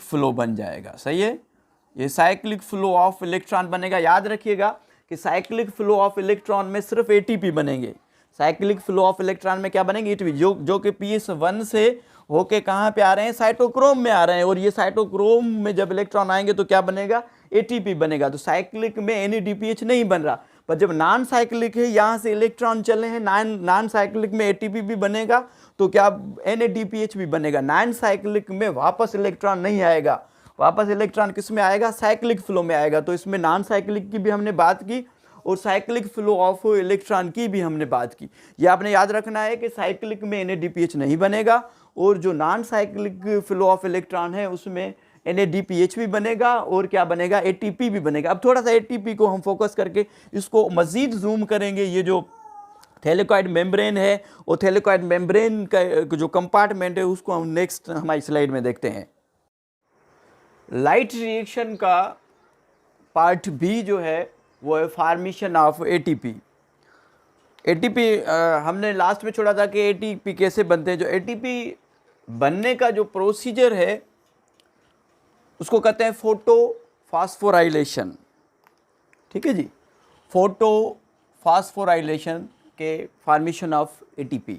फ्लो बन जाएगा, सही है। ये साइक्लिक फ्लो ऑफ इलेक्ट्रॉन बनेगा। याद रखिएगा कि साइक्लिक फ्लो ऑफ इलेक्ट्रॉन में सिर्फ ATP बनेंगे। साइक्लिक फ्लो ऑफ इलेक्ट्रॉन में क्या बनेंगे, ATP, जो कि PS1 से होके कहाँ पे आ रहे हैं, साइटोक्रोम में आ रहे हैं। और ये साइटोक्रोम में जब इलेक्ट्रॉन आएंगे तो क्या बनेगा, ATP बनेगा। तो साइक्लिक में NADPH नहीं बन रहा, पर जब नॉन साइक्लिक है, यहाँ से इलेक्ट्रॉन चले हैं, नॉन साइक्लिक में ATP भी बनेगा, तो क्या NADPH भी बनेगा। नॉन साइक्लिक में वापस इलेक्ट्रॉन नहीं आएगा, वापस इलेक्ट्रॉन किस में आएगा, साइक्लिक फ्लो में आएगा। तो इसमें नॉन साइक्लिक की भी हमने बात की और साइक्लिक फ्लो ऑफ इलेक्ट्रॉन की भी हमने बात की। ये आपने याद रखना है कि साइक्लिक में NADPH नहीं बनेगा, और जो non cyclic flow of electron है उसमें NADPH भी बनेगा, और क्या बनेगा, ATP भी बनेगा। अब थोड़ा सा ATP को हम फोकस करके इसको मज़ीद जूम करेंगे। ये जो थैलेकॉइड मेम्ब्रेन है, और थैलेकॉइड मेम्ब्रेन का जो कंपार्टमेंट है उसको हम नेक्स्ट हमारी स्लाइड में देखते हैं। लाइट रिएक्शन का पार्ट भी जो है वो है फॉर्मेशन ऑफ ATP। हमने लास्ट में छोड़ा था कि ATP कैसे बनते हैं। जो ATP बनने का जो प्रोसीजर है उसको कहते हैं फोटोफॉस्फोराइलेशन। ठीक है जी, फोटोफॉस्फोराइलेशन के फॉर्मेशन ऑफ ATP।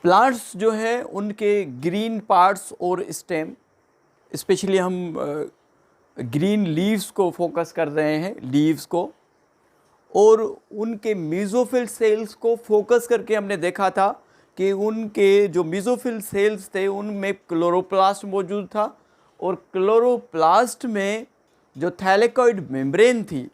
प्लांट्स जो है उनके ग्रीन पार्ट्स और स्टेम, स्पेशली हम ग्रीन लीव्स को फोकस कर रहे हैं, लीव्स को, और उनके मेसोफिल सेल्स को फोकस करके हमने देखा था कि उनके जो मेसोफिल सेल्स थे उनमें क्लोरोप्लास्ट मौजूद था, और क्लोरोप्लास्ट में जो थैलेकॉइड मेम्ब्रेन थी,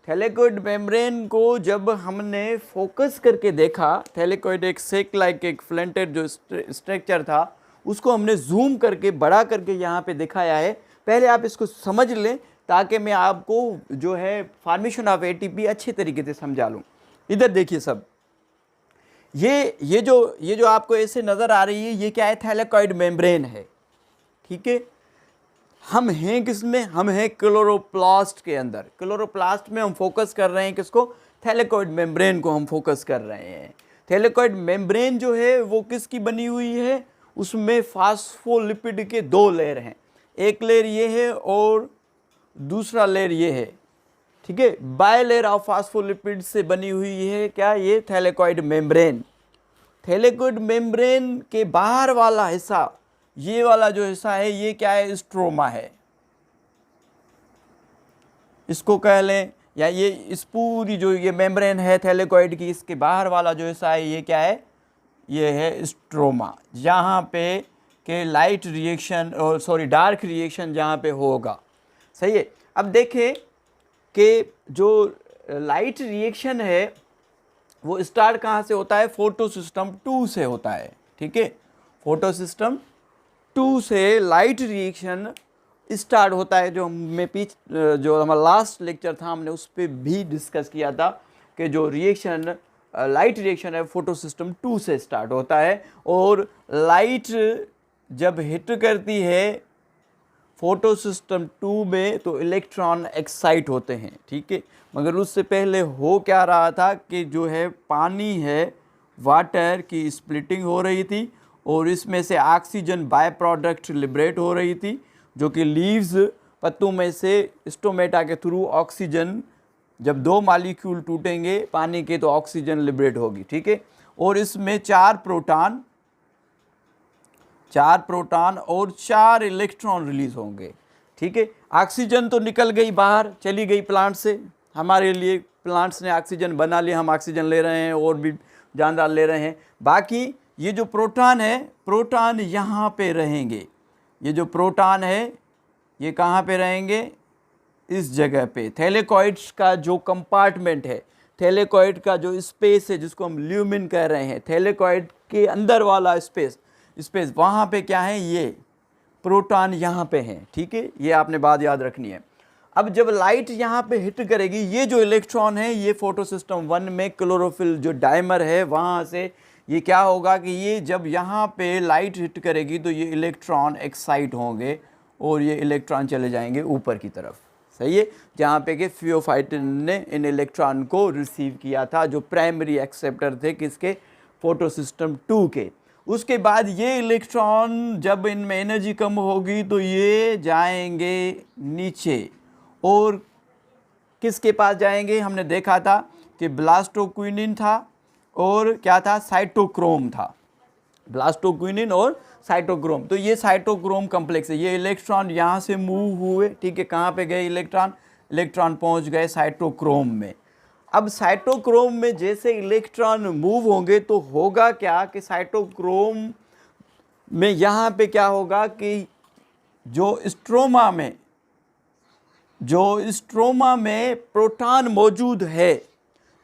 थैलेकॉइड मेम्ब्रेन को जब हमने फोकस करके देखा, थैलेकॉइड एक सेक लाइक एक फ्लेंटेड जो स्ट्रक्चर था उसको हमने जूम करके बड़ा करके यहाँ पे दिखाया है। पहले आप इसको समझ लें ताकि मैं आपको जो है फॉर्मेशन ऑफ ATP अच्छे तरीके से समझा लूँ। इधर देखिए सब, ये जो आपको ऐसे नज़र आ रही है, ये क्या है, थैलेकॉइड मेम्ब्रेन है। ठीक है, हम हैं किस में, हम हैं क्लोरोप्लास्ट के अंदर। क्लोरोप्लास्ट में हम फोकस कर रहे हैं किसको, थैलेकॉइड मेम्ब्रेन को हम फोकस कर रहे हैं। थैलेकॉइड मेम्ब्रेन जो है वो किसकी बनी हुई है, उसमें फास्फोलिपिड के 2 लेयर हैं, एक लेयर ये है और दूसरा लेयर ये है। ठीक है, बाय लेयर ऑफ फास्फोलिपिड से बनी हुई है क्या, ये थैलेकॉइड मेम्ब्रेन। थैलेकॉइड मेम्ब्रेन के बाहर वाला हिस्सा, ये वाला जो हिस्सा है, ये क्या है, स्ट्रोमा है, इसको कह लें, या ये इस पूरी जो ये मेम्ब्रेन है थैलेकॉइड की, इसके बाहर वाला जो हिस्सा है ये क्या है, ये है स्ट्रोमा, जहाँ पे के लाइट रिएक्शन और सॉरी डार्क रिएक्शन जहाँ पे होगा। सही है। अब देखें कि जो लाइट रिएक्शन है वो स्टार्ट कहाँ से होता है, फोटोसिस्टम 2 से होता है। ठीक है, फोटोसिस्टम 2 से लाइट रिएक्शन स्टार्ट होता है। जो जो हमारा लास्ट लेक्चर था हमने उस पर भी डिस्कस किया था कि जो रिएक्शन लाइट रिएक्शन है फोटोसिस्टम 2 से स्टार्ट होता है, और लाइट जब हिट करती है फोटोसिस्टम 2 में तो इलेक्ट्रॉन एक्साइट होते हैं। ठीक है, मगर उससे पहले हो क्या रहा था कि जो है पानी है, वाटर की स्प्लिटिंग हो रही थी, और इसमें से ऑक्सीजन बाय प्रोडक्ट लिबरेट हो रही थी, जो कि लीव्स पत्तों में से स्टोमेटा के थ्रू ऑक्सीजन, जब 2 मॉलिक्यूल टूटेंगे पानी के तो ऑक्सीजन लिबरेट होगी, ठीक है। और इसमें 4 प्रोटॉन और 4 इलेक्ट्रॉन रिलीज होंगे, ठीक है। ऑक्सीजन तो निकल गई बाहर, चली गई प्लांट से, हमारे लिए प्लांट्स ने ऑक्सीजन बना लिया, हम ऑक्सीजन ले रहे हैं और भी जानदार ले रहे हैं। बाकी ये जो प्रोटॉन है, प्रोटॉन यहाँ पे रहेंगे, ये जो प्रोटॉन है ये कहाँ पे रहेंगे, इस जगह पे। थैलेकॉइड्स का जो कंपार्टमेंट है, थैलेकॉइड का जो स्पेस है जिसको हम ल्यूमिन कह रहे हैं, थैलेकॉइड के अंदर वाला स्पेस वहाँ पे क्या है, ये प्रोटॉन यहाँ पे हैं, ठीक है। ये आपने बात याद रखनी है। अब जब लाइट यहाँ पे हिट करेगी, ये जो इलेक्ट्रॉन है ये फोटोसिस्टम 1 में क्लोरोफिल जो डायमर है वहाँ से ये क्या होगा कि ये जब यहाँ पे लाइट हिट करेगी तो ये इलेक्ट्रॉन एक्साइट होंगे और ये इलेक्ट्रॉन चले जाएंगे ऊपर की तरफ, सही है, जहाँ पे कि फियोफाइटिन ने इन इलेक्ट्रॉन को रिसीव किया था, जो प्राइमरी एक्सेप्टर थे किसके, फोटोसिस्टम 2 के। उसके बाद ये इलेक्ट्रॉन जब इनमें एनर्जी कम होगी तो ये जाएंगे नीचे और किसके पास जाएंगे, हमने देखा था कि ब्लास्टोक्विनिन था और क्या था, साइटोक्रोम था, ब्लास्टोक्विनिन और साइटोक्रोम। तो ये साइटोक्रोम कम्प्लेक्स है, ये इलेक्ट्रॉन यहाँ से मूव हुए, ठीक है, कहाँ पे गए इलेक्ट्रॉन पहुँच गए साइटोक्रोम में। अब साइटोक्रोम में जैसे इलेक्ट्रॉन मूव होंगे तो होगा क्या कि साइटोक्रोम में यहाँ पे क्या होगा कि जो स्ट्रोमा में प्रोटॉन मौजूद है,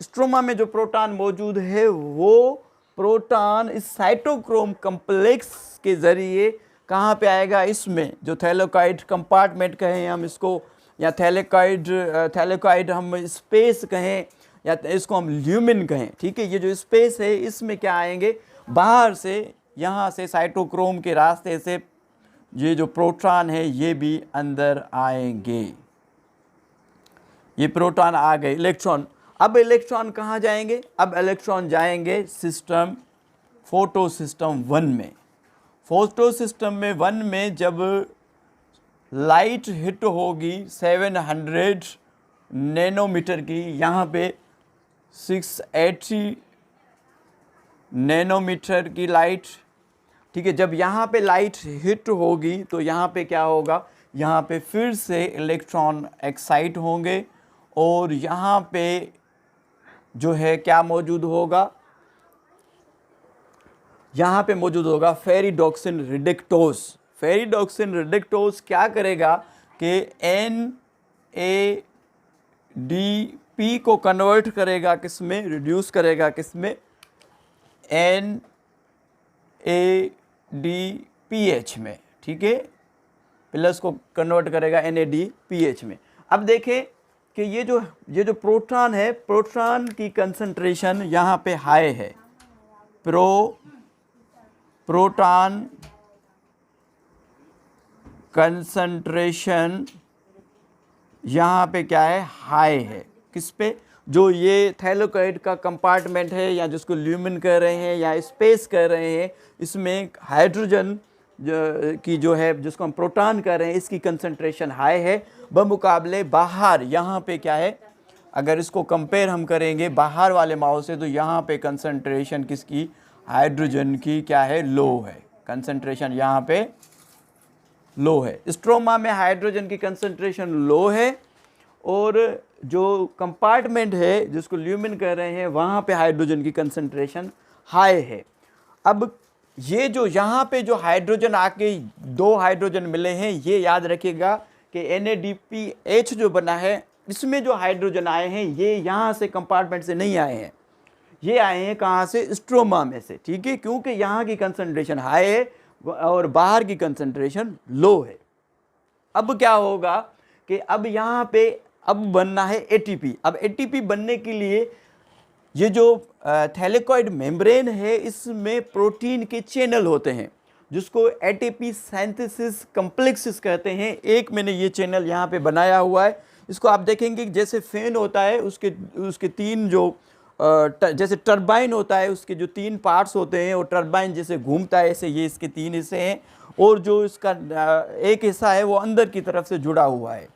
स्ट्रोमा में जो प्रोटॉन मौजूद है वो प्रोटॉन इस साइटोक्रोम कम्प्लेक्स के ज़रिए कहाँ पे आएगा, इसमें जो थैलेकॉइड कंपार्टमेंट कहें हम इसको, या थैलेकॉइड हम स्पेस कहें, या इसको हम ल्यूमिन कहें, ठीक है। ये जो स्पेस है इसमें क्या आएंगे, बाहर से यहाँ से साइटोक्रोम के रास्ते से ये जो प्रोटॉन है ये भी अंदर आएंगे। ये प्रोटॉन आ गए, इलेक्ट्रॉन। अब इलेक्ट्रॉन कहाँ जाएंगे, अब इलेक्ट्रॉन जाएंगे फोटोसिस्टम 1 में। फोटोसिस्टम 1 में जब लाइट हिट होगी 700 नैनोमीटर की, यहाँ पे 680 नैनोमीटर की लाइट, ठीक है। जब यहाँ पे लाइट हिट होगी तो यहाँ पे क्या होगा, यहाँ पे फिर से इलेक्ट्रॉन एक्साइट होंगे और यहाँ पे जो है क्या मौजूद होगा, यहाँ पे मौजूद होगा फेरिडोक्सिन रिडक्टोज। फेरिडोक्सिन रिडक्टोज क्या करेगा कि NADP को कन्वर्ट करेगा किसमें, रिड्यूस करेगा किसमें, NADPH में, ठीक है, प्लस को कन्वर्ट करेगा NADPH में। अब देखें कि ये जो प्रोटॉन है, प्रोटॉन की कंसंट्रेशन यहाँ पे हाई है, प्रोटॉन कंसंट्रेशन यहाँ पे क्या है, हाई है, किस पे, जो ये थैलेकॉइड का कंपार्टमेंट है या जिसको ल्यूमिन कह रहे हैं या स्पेस कह रहे हैं, इसमें हाइड्रोजन की जो है जिसको हम प्रोटॉन कह रहे हैं इसकी कंसंट्रेशन हाई है, बमुकाबले बाहर यहाँ पे क्या है, अगर इसको कंपेयर हम करेंगे बाहर वाले माओ से तो यहाँ पे कंसंट्रेशन किसकी, हाइड्रोजन की क्या है, लो है, कंसंट्रेशन यहाँ पे लो है। स्ट्रोमा में हाइड्रोजन की कंसंट्रेशन लो है और जो कंपार्टमेंट है जिसको ल्यूमिन कह रहे हैं वहाँ पे हाइड्रोजन की कंसंट्रेशन हाई है। अब ये जो यहाँ पे जो हाइड्रोजन आके 2 हाइड्रोजन मिले हैं, ये याद रखिएगा कि NADPH जो बना है इसमें जो हाइड्रोजन आए हैं ये यहाँ से कंपार्टमेंट से नहीं आए हैं, ये आए हैं कहाँ से, स्ट्रोमा में से, ठीक है, क्योंकि यहाँ की कंसंट्रेशन हाई है और बाहर की कंसंट्रेशन लो है। अब क्या होगा कि अब यहाँ पे अब बनना है ATP। अब ATP बनने के लिए ये जो थैलेकॉइड मेम्ब्रेन है इसमें प्रोटीन के चैनल होते हैं जिसको ATP सिंथेसिस कॉम्प्लेक्सेस कहते हैं। एक मैंने ये चैनल यहाँ पे बनाया हुआ है, इसको आप देखेंगे जैसे फैन होता है उसके 3 जो जैसे टरबाइन होता है, उसके जो 3 पार्ट्स होते हैं, और टरबाइन जैसे घूमता है, ऐसे ये इसके 3 हिस्से हैं, और जो इसका एक हिस्सा है वो अंदर की तरफ से जुड़ा हुआ है।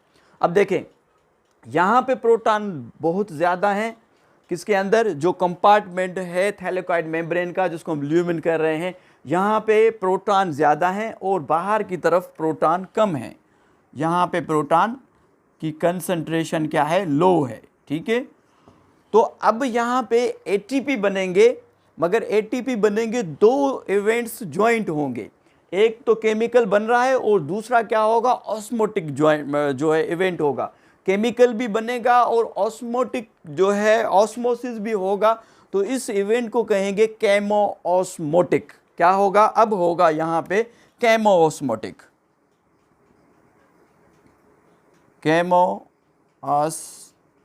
अब देखें, यहाँ पे प्रोटॉन बहुत ज़्यादा हैं, किसके अंदर, जो कंपार्टमेंट है थैलेकॉइड मेम्ब्रेन का, जिसको हम ल्यूमेन कर रहे हैं, यहाँ पे प्रोटॉन ज़्यादा हैं और बाहर की तरफ प्रोटॉन कम है। यहाँ पे प्रोटॉन की कंसंट्रेशन क्या है, लो है, ठीक है। तो अब यहाँ पे एटीपी बनेंगे, मगर एटीपी बनेंगे 2 इवेंट्स ज्वाइंट होंगे, एक तो केमिकल बन रहा है और दूसरा क्या होगा, ऑस्मोटिक ज्वाइंट जो है इवेंट होगा। केमिकल भी बनेगा और ऑस्मोटिक जो है ऑस्मोसिस भी होगा, तो इस इवेंट को कहेंगे केमो ऑस्मोटिक। क्या होगा, अब होगा यहाँ पे chemo osmotic, chemo osmotic.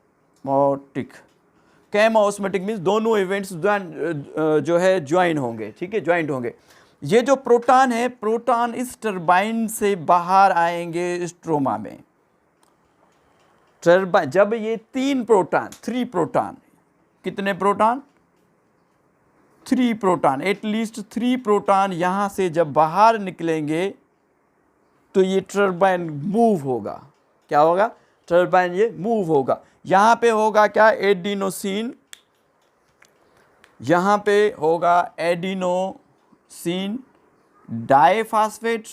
Chemo osmotic means दोनों इवेंट्स जो है ज्वाइन होंगे, ठीक है, ज्वाइंट होंगे। ये जो प्रोटॉन है, प्रोटॉन इस टरबाइन से बाहर आएंगे स्ट्रोमा में। टरबाइन जब ये 3 प्रोटॉन, कितने प्रोटॉन, 3 प्रोटॉन, एटलीस्ट 3 प्रोटॉन यहाँ से जब बाहर निकलेंगे तो ये टरबाइन मूव होगा। क्या होगा, टरबाइन ये मूव होगा। यहाँ पे होगा क्या, एडिनोसिन, यहाँ पे होगा एडिनोसिन डाइफॉस्फेट,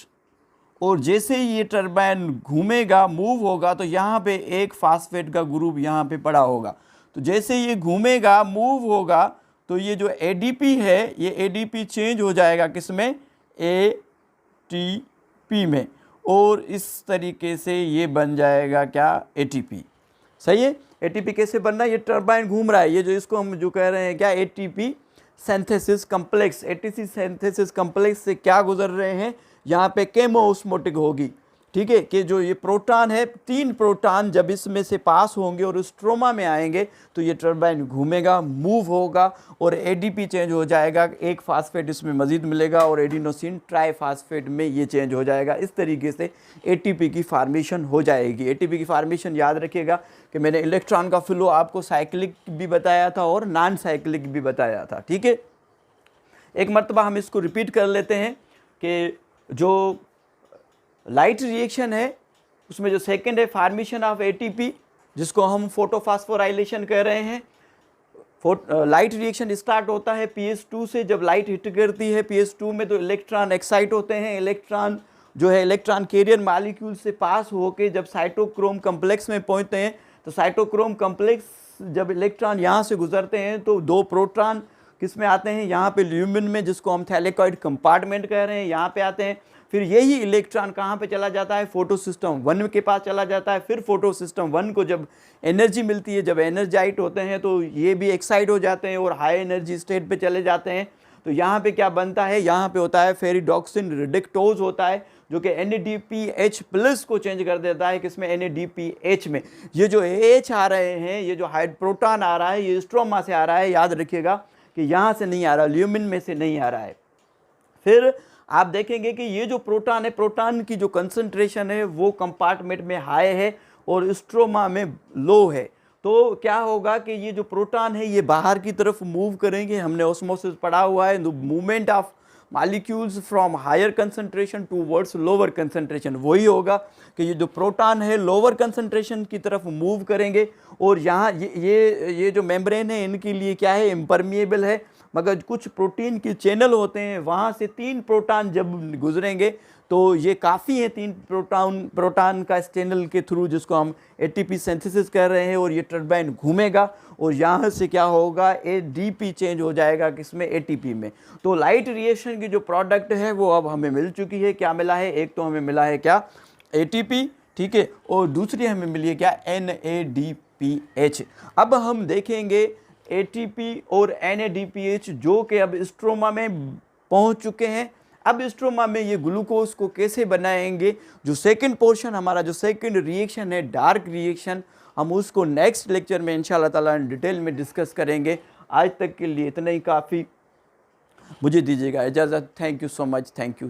और जैसे ही ये टरबाइन घूमेगा, मूव होगा, तो यहाँ पे एक फास्फेट का ग्रुप यहाँ पे पड़ा होगा। तो जैसे ये घूमेगा, मूव होगा, तो ये जो एडीपी है, ये एडीपी चेंज हो जाएगा किसमें, एटीपी में, और इस तरीके से ये बन जाएगा क्या, एटीपी। सही है। एटीपी कैसे बनना है, ये टरबाइन घूम रहा है, ये जो इसको हम जो कह रहे हैं क्या, ATP synthesis complex. ATP synthesis complex से क्या गुजर रहे हैं, यहाँ पे केमो ऑस्मोटिक होगी, ठीक है, कि जो ये प्रोटॉन है, 3 प्रोटॉन जब इसमें से पास होंगे और स्ट्रोमा में आएंगे, तो ये टरबाइन घूमेगा, मूव होगा, और एडीपी चेंज हो जाएगा, एक फास्फेट इसमें मजीद मिलेगा, और एडिनोसिन ट्राइफास्फेट में ये चेंज हो जाएगा। इस तरीके से एटीपी की फार्मेशन हो जाएगी। एटीपी की फार्मेशन याद रखिएगा कि मैंने इलेक्ट्रॉन का फ्लो आपको साइक्लिक भी बताया था और नॉन साइक्लिक भी बताया था, ठीक है। एक मरतबा हम इसको रिपीट कर लेते हैं कि जो लाइट रिएक्शन है, उसमें जो सेकंड है फॉर्मेशन ऑफ एटीपी, जिसको हम फोटोफॉस्फोराइलेशन कह रहे हैं। लाइट रिएक्शन स्टार्ट होता है PS2 से। जब लाइट हिट करती है PS2 में, तो इलेक्ट्रॉन एक्साइट होते हैं। इलेक्ट्रॉन जो है इलेक्ट्रॉन कैरियर मॉलिक्यूल से पास होके जब साइटोक्रोम कम्प्लेक्स में पहुंचते हैं, तो साइटोक्रोम कम्प्लेक्स जब इलेक्ट्रॉन यहाँ से गुजरते हैं, तो 2 प्रोटॉन किस में आते हैं, यहाँ पे ल्यूमिन में, जिसको हम थैलेकॉइड कंपार्टमेंट कह रहे हैं, यहाँ पे आते हैं। फिर यही इलेक्ट्रॉन कहाँ पे चला जाता है, फोटो सिस्टम 1 के पास चला जाता है। फिर फोटो सिस्टम 1 को जब एनर्जी मिलती है, जब एनर्जाइट होते हैं, तो ये भी एक्साइट हो जाते हैं और हाई एनर्जी स्टेट पे चले जाते हैं। तो यहाँ पे क्या बनता है, यहाँ पे होता है फेरिडॉक्सिन रिडक्टोज होता है, जो कि NADPH+ को चेंज कर देता है, किसमें, NADPH में। ये जो H आ रहे हैं, ये जो हाइड प्रोटॉन आ रहा है, ये स्ट्रोमा से आ रहा है, याद रखिएगा कि यहाँ से नहीं आ रहा, ल्यूमिन में से नहीं आ रहा है। फिर आप देखेंगे कि ये जो प्रोटॉन है, प्रोटॉन की जो कंसंट्रेशन है वो कंपार्टमेंट में हाई है और स्ट्रोमा में लो है। तो क्या होगा कि ये जो प्रोटॉन है ये बाहर की तरफ मूव करेंगे। हमने ऑस्मोसिस पढ़ा हुआ है, movement of molecules from higher concentration towards lower concentration. वही होगा कि ये जो प्रोटॉन है लोअर कंसंट्रेशन की तरफ मूव करेंगे, और यहाँ ये जो मेम्ब्रेन है इनके लिए क्या है, इम्परमिएबल है। मगर कुछ प्रोटीन के चैनल होते हैं, वहाँ से 3 प्रोटॉन जब गुजरेंगे तो ये काफ़ी है, 3 प्रोटॉन का इस चैनल के थ्रू, जिसको हम एटीपी सिंथेसिस कर रहे हैं, और ये टरबाइन घूमेगा और यहाँ से क्या होगा, एडीपी चेंज हो जाएगा किसमें, एटीपी में। तो लाइट रिएक्शन की जो प्रोडक्ट है वो अब हमें मिल चुकी है। क्या मिला है, एक तो हमें मिला है क्या, एटीपी, ठीक है, और दूसरी हमें मिली है क्या, NADPH। अब हम देखेंगे एटीपी और NADPH जो कि अब स्ट्रोमा में पहुंच चुके हैं। अब स्ट्रोमा में ये ग्लूकोज को कैसे बनाएंगे, जो सेकंड पोर्शन हमारा, जो सेकंड रिएक्शन है, डार्क रिएक्शन, हम उसको नेक्स्ट लेक्चर में इंशाल्लाह ताला डिटेल में डिस्कस करेंगे। आज तक के लिए इतना ही काफ़ी, मुझे दीजिएगा इजाज़त। Thank you so much, thank you.